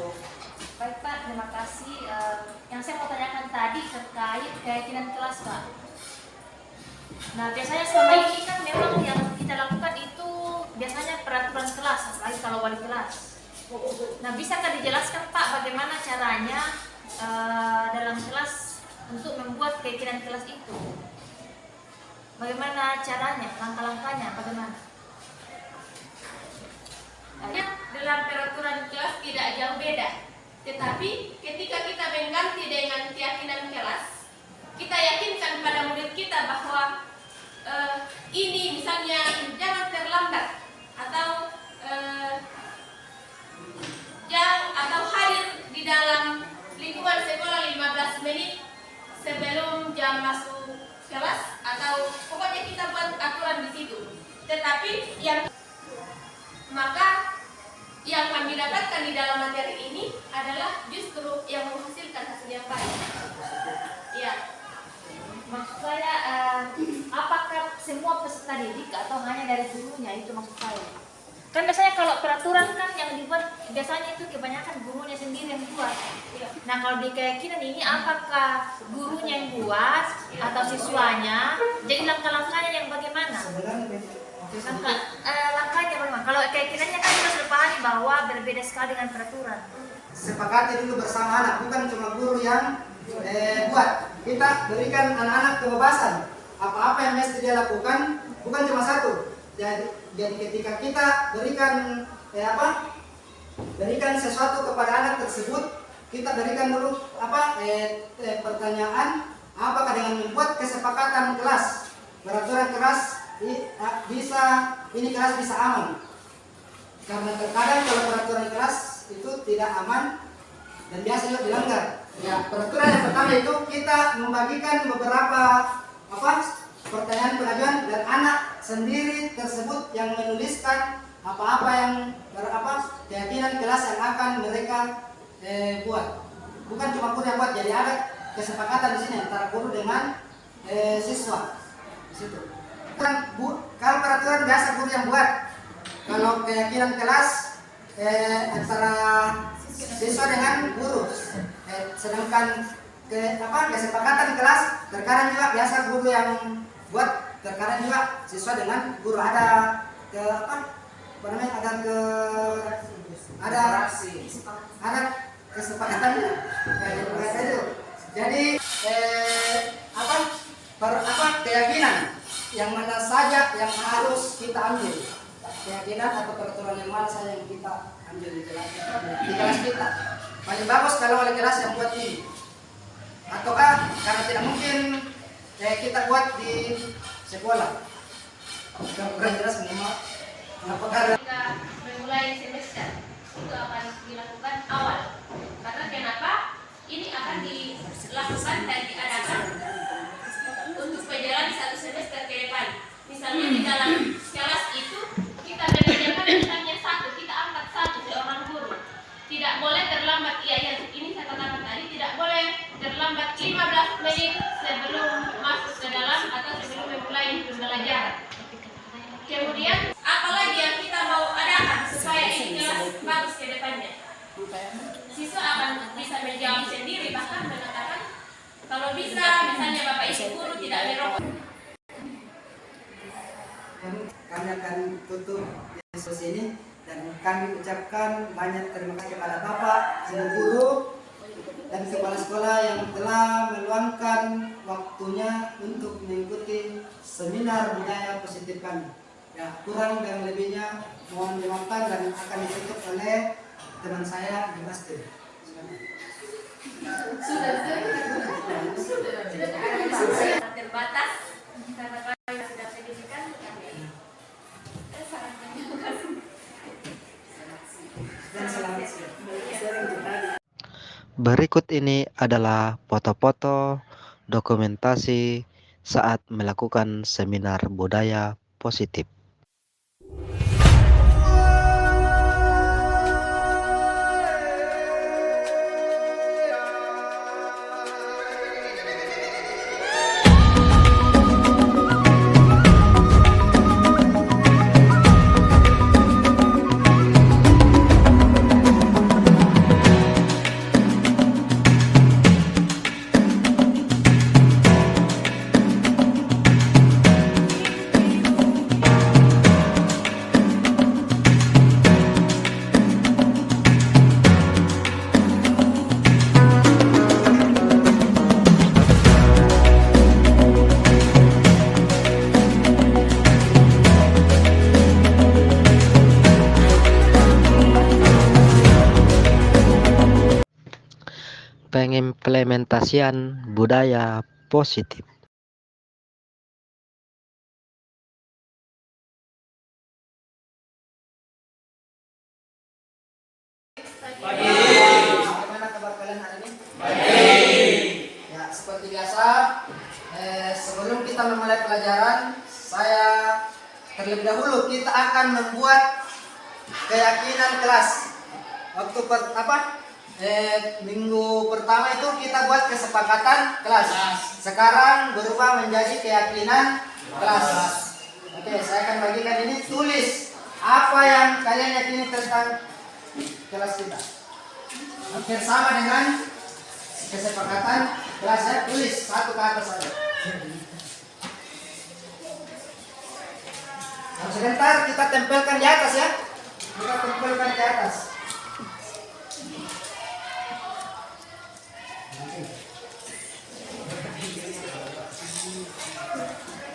Baik Pak, terima kasih. Yang saya mau tanyakan tadi terkait keyakinan kelas Pak. Nah biasanya selama ini kan memang yang kita lakukan itu biasanya peraturan kelas, apalagi kalau wali kelas. Nah bisakah dijelaskan Pak bagaimana caranya dalam kelas untuk membuat keyakinan kelas itu? Bagaimana caranya, langkah-langkahnya bagaimana? Dalam peraturan kelas tidak jauh beda. Tetapi ketika kita mengganti dengan keyakinan kelas, kita yakinkan pada murid kita bahwa ini misalnya jangan terlambat atau hadir di dalam lingkungan sekolah 15 menit sebelum jam masuk kelas, atau pokoknya kita buat aturan di situ. Tetapi maka yang kami dapatkan di dalam materi ini adalah justru yang menghasilkan hasil yang baik. Ya. Maksud saya, apakah semua peserta didik atau hanya dari gurunya, itu maksud saya. Kan biasanya kalau peraturan kan yang dibuat biasanya itu kebanyakan gurunya sendiri yang buat. Nah kalau di keyakinan ini apakah gurunya yang buat atau siswanya? Jadi langkah-langkahnya yang bagaimana? Sebenarnya Oke, sebutkan. Langkahnya bagaimana? Kalau keyakinannya kan kita sudah pahami bahwa berbeda sekali dengan peraturan. Sepakati dulu bersama anak, bukan cuma guru yang buat. Kita berikan anak-anak kebebasan. Apa-apa yang mesti dia lakukan, bukan cuma satu. Jadi ketika kita berikan berikan sesuatu kepada anak tersebut, kita berikan dulu pertanyaan, apakah dengan membuat kesepakatan kelas, peraturan kelas ini kelas bisa aman. Karena terkadang kalau peraturan kelas itu tidak aman dan biasa juga dilanggar. Ya, peraturan yang pertama itu kita membagikan beberapa pertanyaan pengajuan dan anak sendiri tersebut yang menuliskan apa-apa yang keyakinan kelas yang akan mereka buat. Bukan cuma guru yang buat, jadi ada kesepakatan di sini antara guru dengan siswa. Di situ. Kalau peraturan biasa guru yang buat. Kalau keyakinan kelas antara siswa dengan guru. Sedangkan kesepakatan kelas terkadang juga biasa guru yang buat, terkadang juga siswa dengan guru ada ada kesepakatannya. Jadi keyakinan yang mana saja yang harus kita ambil, keyakinan atau peraturan yang mana saja yang kita ambil di kelas kita. Paling bagus kalau oleh kelas yang buat ini, ataukah karena tidak mungkin kita buat di sekolah. Kurang jelas minimal. Kita memulai semester itu akan dilakukan awal. Karena kenapa? Ini akan dilakukan dan diadakan untuk menjalani satu semester ke depan. Misalnya di dalam kelas itu kita menyediakan misalnya kita angkat satu seorang guru. Tidak boleh terlambat, ini saya katakan tadi, tidak boleh terlambat 15 menit sebelum masuk ke dalam atau sebelum memulai pembelajaran. Kemudian apalagi yang kita mau adakan supaya ini kelas bagus ke depannya. Siswa akan bisa menjawab sendiri, bahkan mengatakan kalau bisa misalnya Bapak Ibu guru tidak merokok. Kami akan tutup diskusi ini dan kami ucapkan banyak terima kasih kepada Bapak, Ibu guru dan kepala sekolah yang telah meluangkan waktunya untuk mengikuti seminar budaya positif kami. Ya, kurang dan lebihnya mohon dimaafkan dan akan ditutup oleh teman saya di Masjid. Terbatas karena kami sudah pendidikan kami sangat terima kasih. Dan selamat siang. Berikut ini adalah foto-foto dokumentasi saat melakukan seminar budaya positif. Pengimplementasian budaya positif. Bagaimana kabar kalian hari ini? Baik. Ya, seperti biasa, sebelum kita memulai pelajaran, saya terlebih dahulu kita akan membuat keyakinan kelas. Waktu minggu pertama itu kita buat kesepakatan kelas. Sekarang berubah menjadi keyakinan kelas. Oke, saya akan bagikan ini, tulis apa yang kalian yakini tentang kelas kita. Hampir sama dengan kesepakatan kelas, saya tulis satu kata saja. Harus kita tempelkan di atas ya. Kita tempelkan di atas.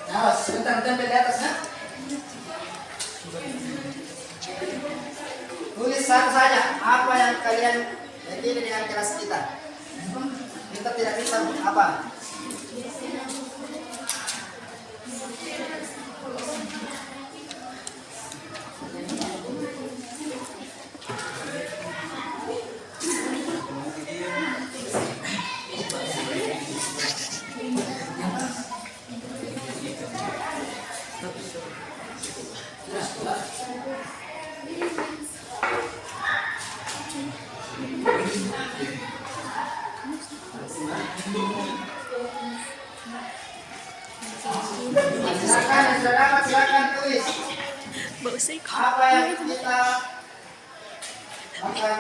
Nah, sebentar tempel di atas ya. Tulis satu saja apa yang kalian yakini dengan kelas kita. Kita tidak bisa apa. Silakan, yang sudah dapat silakan tulis apa yang kita akan.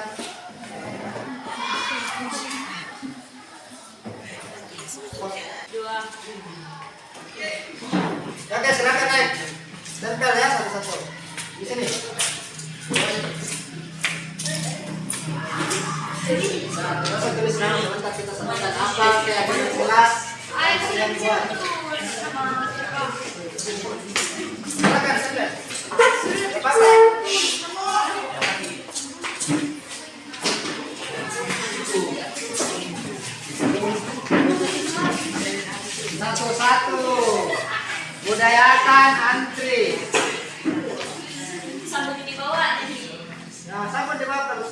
Oke, silakan naik. Tempel ya satu-satu. Di sini. Nah, terus tulis nama. Sebentar kita sebutkan apa keyakinan kelas yang buat. Silakan, silakan. Lepaskan. Satu-satu. Budayakan antri. Sabun di bawah jadi. Nah, sabun di bawah terus.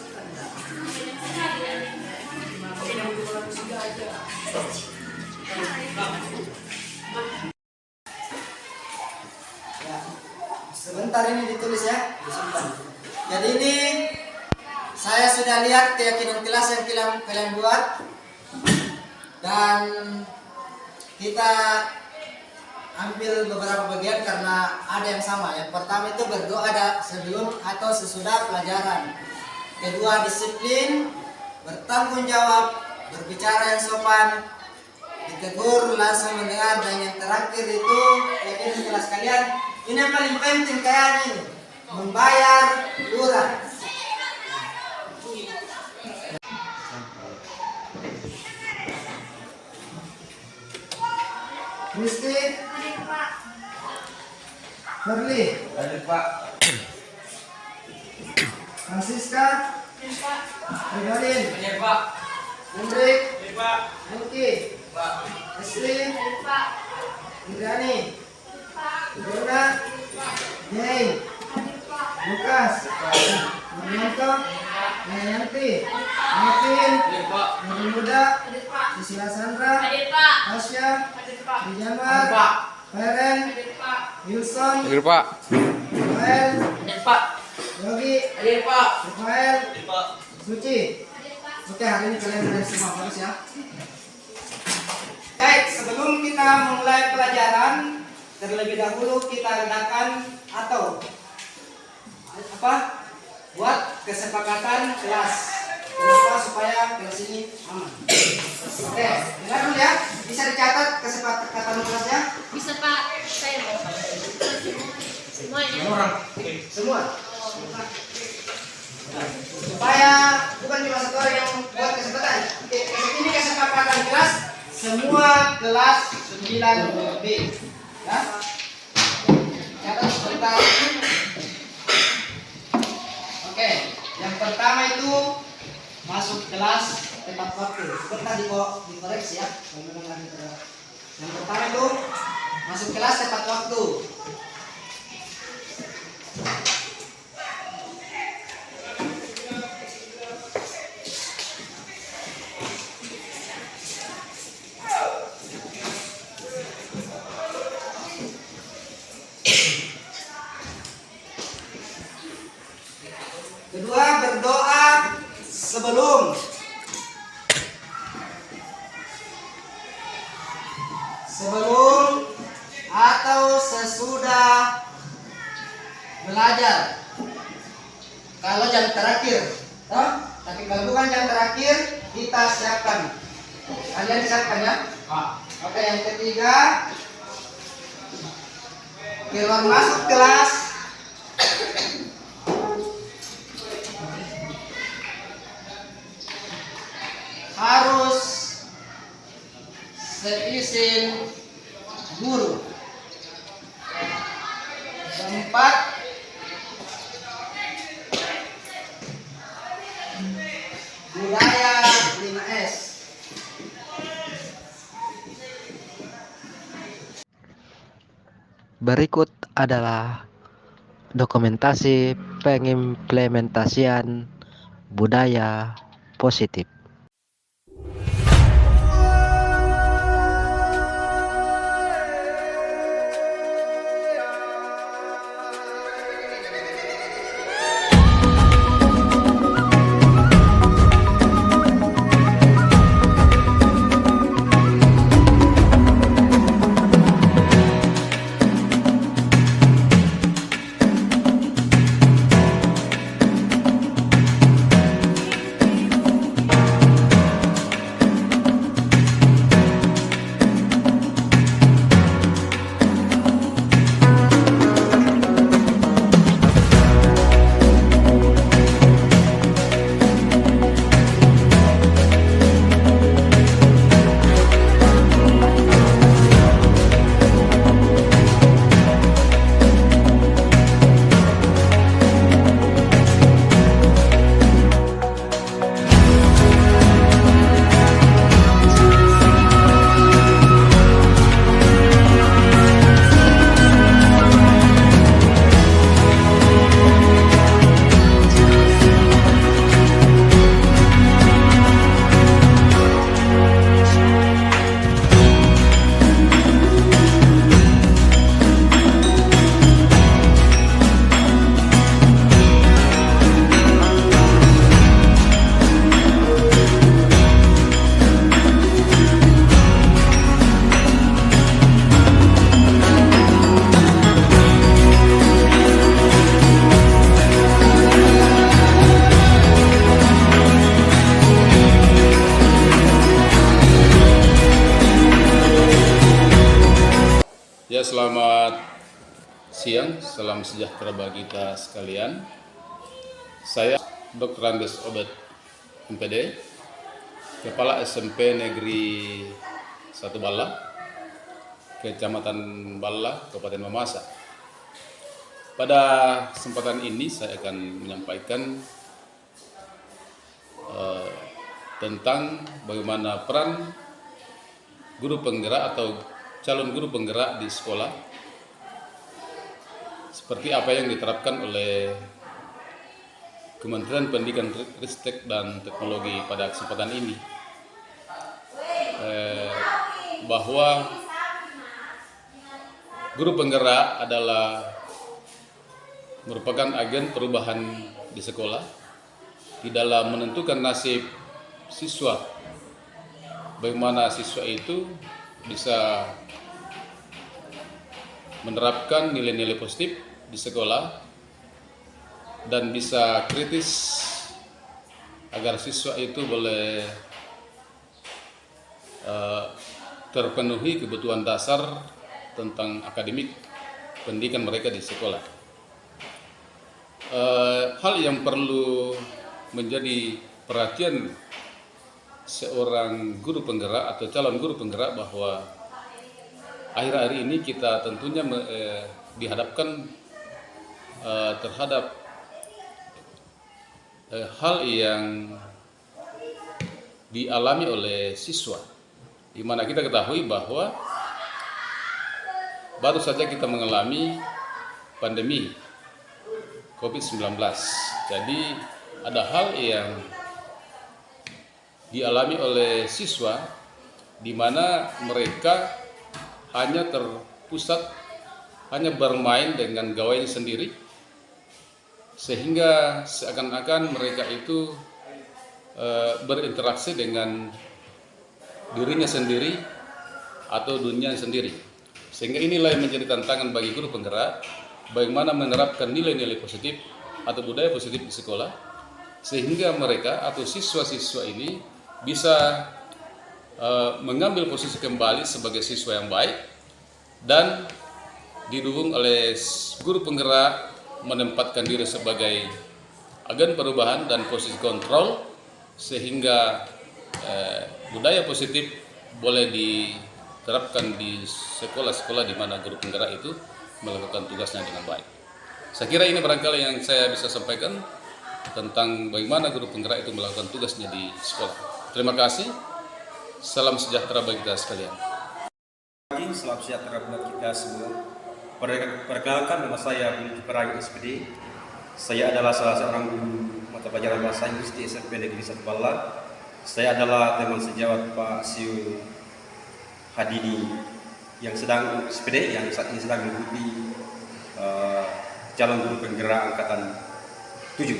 Ya, sebentar ini ditulis ya, disimpan. Jadi ini saya sudah lihat keyakinan kelas yang kalian buat dan kita ambil beberapa bagian karena ada yang sama. Yang pertama itu berdoa sebelum atau sesudah pelajaran. Kedua, disiplin, bertanggung jawab, berbicara yang sopan, ditegur langsung mendengar, dan yang terakhir itu yakin kelas kalian. Ini yang paling penting kayaknya ini, membayar lurah. Kristi, Berli, Hadir Pak. Francisca, Ridalin, Hadir Pak. Hendrik, Hadir Pak. Luki, Pak. Esli, Indrani, Bruna, Jai, Lukas, Nuryanto, Nayanti, Martin, Hadir Pak. Nuri Muda, Susila Sandra, Tasya, Dijamar, Pak. Feren, Wilson, Hadir Pak. Rafael, Hadir Pak. Yogi, Hadir Pak. Rafael, Hadir Pak. Suci. Oke, hari ini kalian sudah semua bagus ya. Baik, sebelum kita memulai pelajaran, terlebih dahulu kita adakan atau apa? Buat kesepakatan kelas. Kenapa? Supaya kelas ini aman. Oke, dengar dulu ya. Bisa dicatat kesepakatan kelasnya? Bisa Pak, saya mau. Semuanya. Semua. Supaya bukan cuma satu orang yang buat kesepakatan. Ini kesepakatan kelas semua kelas 9B. Ya. Catat sebentar. Oke, yang pertama itu masuk kelas tepat waktu. Sebentar dikoreksi ya. Yang pertama itu masuk kelas tepat waktu. Kedua, berdoa sebelum atau sesudah belajar. Kalau jam terakhir, tapi kalau bukan jam terakhir, kita siapkan. Kalian siapkan ya. Oke, yang ketiga, keluar masuk kelas harus seizin guru. Keempat, budaya 5S. Berikut adalah dokumentasi pengimplementasian budaya positif. Ya, selamat siang, salam sejahtera bagi kita sekalian. Saya Dr. Andes Obed, MPD, Kepala SMP Negeri 1 Balla, Kecamatan Balla, Kabupaten Mamasa. Pada kesempatan ini saya akan menyampaikan tentang bagaimana peran guru penggerak atau calon guru penggerak di sekolah, seperti apa yang diterapkan oleh Kementerian Pendidikan, Ristek dan Teknologi pada kesempatan ini, bahwa guru penggerak adalah merupakan agen perubahan di sekolah di dalam menentukan nasib siswa, bagaimana siswa itu bisa menerapkan nilai-nilai positif di sekolah dan bisa kritis agar siswa itu boleh terpenuhi kebutuhan dasar tentang akademik pendidikan mereka di sekolah. Hal yang perlu menjadi perhatian seorang guru penggerak atau calon guru penggerak bahwa akhir-akhir ini kita tentunya dihadapkan terhadap hal yang dialami oleh siswa, di mana kita ketahui bahwa baru saja kita mengalami pandemi COVID-19. Jadi ada hal yang dialami oleh siswa di mana mereka hanya terpusat, hanya bermain dengan gawainya sendiri, sehingga seakan-akan mereka itu berinteraksi dengan dirinya sendiri atau dunia sendiri. Sehingga inilah yang menjadi tantangan bagi guru penggerak, bagaimana menerapkan nilai-nilai positif atau budaya positif di sekolah, sehingga mereka atau siswa-siswa ini bisa mengambil posisi kembali sebagai siswa yang baik dan didukung oleh guru penggerak menempatkan diri sebagai agen perubahan dan posisi kontrol, sehingga budaya positif boleh diterapkan di sekolah-sekolah di mana guru penggerak itu melakukan tugasnya dengan baik. Saya kira ini barangkali yang saya bisa sampaikan tentang bagaimana guru penggerak itu melakukan tugasnya di sekolah. Terima kasih. Salam sejahtera bagi kita sekalian. Salam sejahtera buat kita semua. Perkenalkan, nama saya Budi Kiprayun SPD. Saya adalah salah seorang guru mata pelajaran bahasa Inggris di SMP Negeri 1 Balla. Saya adalah teman sejawat Pak Siu Hadini yang sedang SPD, yang saat ini sedang mengikuti calon guru penggerak angkatan 7.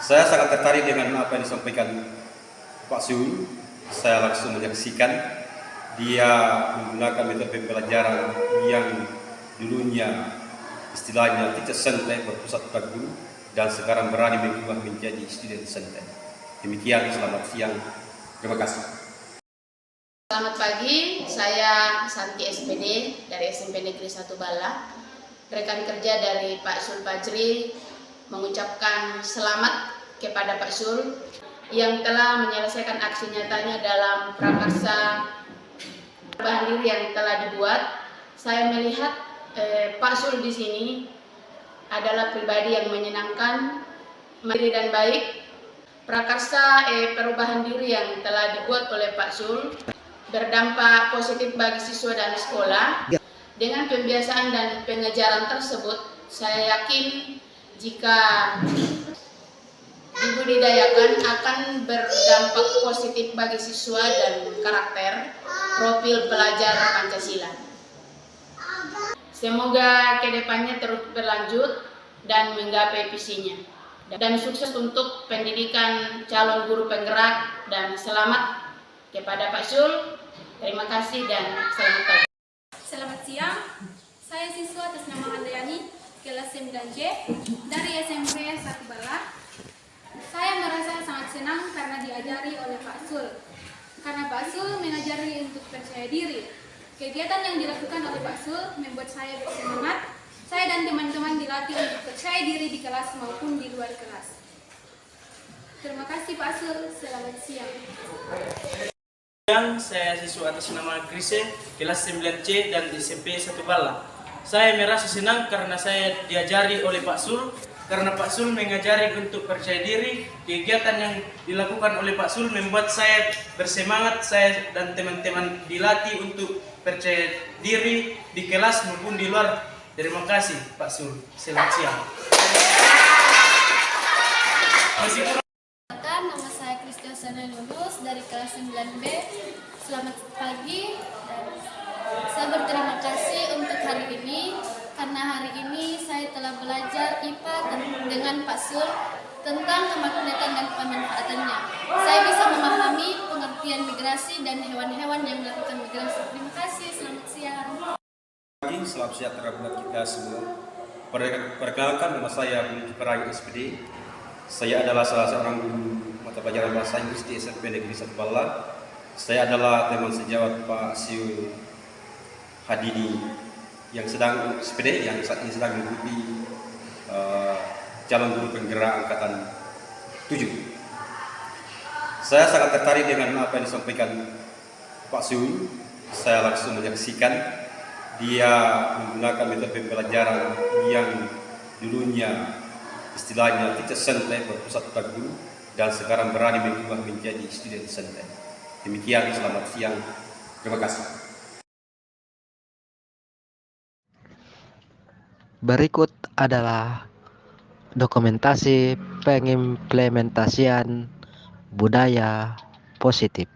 Saya sangat tertarik dengan apa yang disampaikan Pak Siu. Saya langsung menyaksikan dia menggunakan metode pembelajaran yang dulunya istilahnya teacher center berpusat pada guru dan sekarang berani mengubah menjadi student center. Demikian, selamat siang. Terima kasih. Selamat pagi, saya Santi SPD dari SMP Negeri 1 Balla. Rekan kerja dari Pak Sul Fajri mengucapkan selamat kepada Pak Sul yang telah menyelesaikan aksi nyatanya dalam prakarsa perubahan diri yang telah dibuat. Saya melihat Pak Sul di sini adalah pribadi yang menyenangkan, mandiri dan baik. Prakarsa perubahan diri yang telah dibuat oleh Pak Sul berdampak positif bagi siswa dan sekolah. Dengan pembiasaan dan pengejaran tersebut, saya yakin jika dibudidayakan akan berdampak positif bagi siswa dan karakter profil pelajar Pancasila. Semoga kedepannya terus berlanjut dan menggapai visinya. Dan sukses untuk pendidikan calon guru penggerak, dan selamat kepada Pak Sul. Terima kasih dan selamat pagi. Selamat siang, saya siswa atas nama Andriani, kelas 9C dari SMP 1 Balla. Saya merasa sangat senang karena diajari oleh Pak Sul. Karena Pak Sul mengajari untuk percaya diri. Kegiatan yang dilakukan oleh Pak Sul membuat saya bersemangat. Saya dan teman-teman dilatih untuk percaya diri di kelas maupun di luar kelas. Terima kasih Pak Sul, selamat siang. Saya siswa atas nama Krise, kelas 9C dan SMP 1 Balla. Saya merasa senang karena saya diajari oleh Pak Sul. Karena Pak Sul mengajari untuk percaya diri. Kegiatan yang dilakukan oleh Pak Sul membuat saya bersemangat. Saya dan teman-teman dilatih untuk percaya diri di kelas maupun di luar. Terima kasih Pak Sul. Selamat siang. Nama saya Kristiana Lulus dari kelas 9B. Selamat pagi dan saya berterima kasih untuk hari ini karena hari ini saya telah belajar IPA dengan Pak Sul tentang kemaknatan dan pemanfaatannya. Saya bisa memahami pengertian migrasi dan hewan-hewan yang melakukan migrasi. Terima kasih, selamat siang. Selamat sejahtera buat kita semua. Perkenalkan, nama saya Budi Kiprayun SPD. Saya adalah salah seorang guru mata pelajaran bahasa Inggris di SMP Negeri 1 Balla. Saya adalah teman sejawat Pak Siu Hadini yang sedang SPD, yang saat ini sedang mengikuti calon guru penggerak angkatan 7. Saya sangat tertarik dengan apa yang disampaikan Pak Siu. Saya langsung menyaksikan dia menggunakan metode pembelajaran yang dulunya istilahnya teacher center berpusat pada guru dan sekarang berani mengubah menjadi student center. Demikian, selamat siang. Terima kasih. Berikut adalah dokumentasi pengimplementasian budaya positif.